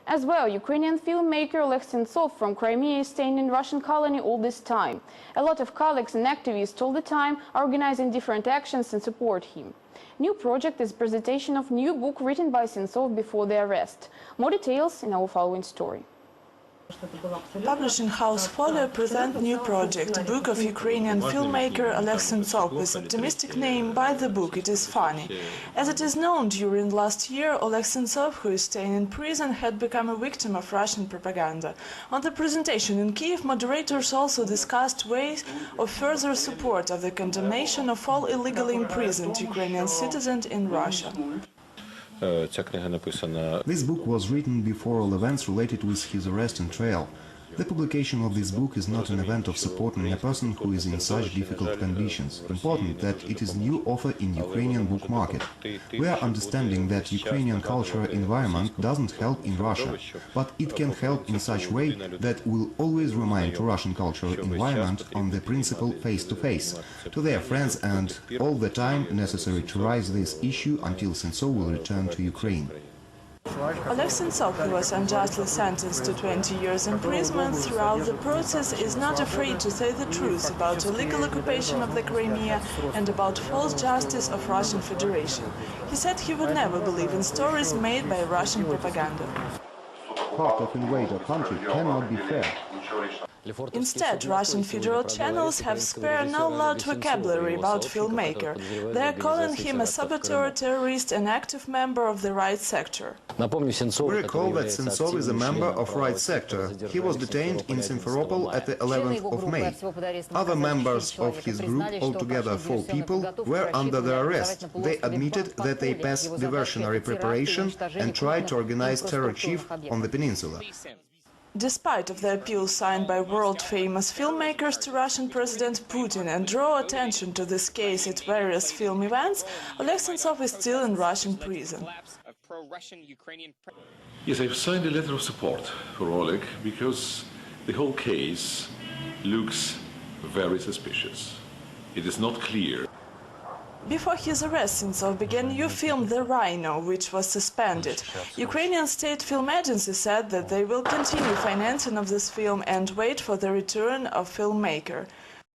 As well, Ukrainian filmmaker Sentsov from Crimea is staying in Russian colony all this time. A lot of colleagues and activists all the time are organizing different actions and support him. New project is presentation of new book written by Sentsov before the arrest. More details in our following story. Publishing house Folio present new project, book of Ukrainian filmmaker Sentsov with optimistic name. By the book it is funny. As it is known, during last year, Sentsov, who is staying in prison, had become a victim of Russian propaganda. On the presentation in Kiev, moderators also discussed ways of further support of the condemnation of all illegally imprisoned Ukrainian citizens in Russia. This book was written before all events related with his arrest and trial. The publication of this book is not an event of supporting a person who is in such difficult conditions. Important that it is new offer in Ukrainian book market. We are understanding that Ukrainian cultural environment doesn't help in Russia, but it can help in such way that will always remind to Russian cultural environment on the principle face-to-face, to their friends, and all the time necessary to raise this issue until Sentsov will return to Ukraine. Sentsov, who was unjustly sentenced to 20 years imprisonment, throughout the process is not afraid to say the truth about illegal occupation of the Crimea and about false justice of Russian Federation. He said he would never believe in stories made by Russian propaganda. Part of invader country cannot be fair. Instead, Russian federal channels have spared no loud vocabulary about filmmaker. They are calling him a saboteur, terrorist, and active member of the right sector. We recall that Sentsov is a member of right sector. He was detained in Simferopol at the 11th of May. Other members of his group, altogether 4 people, were under the arrest. They admitted that they passed diversionary preparation and tried to organize terror chief on the peninsula. Despite of the appeal signed by world-famous filmmakers to Russian President Putin and draw attention to this case at various film events, Sentsov is still in Russian prison. Yes, I've signed a letter of support for Oleg because the whole case looks very suspicious. It is not clear. Before his arrest, Sentsov began new film The Rhino, which was suspended. Ukrainian State Film Agency said that they will continue financing of this film and wait for the return of filmmaker.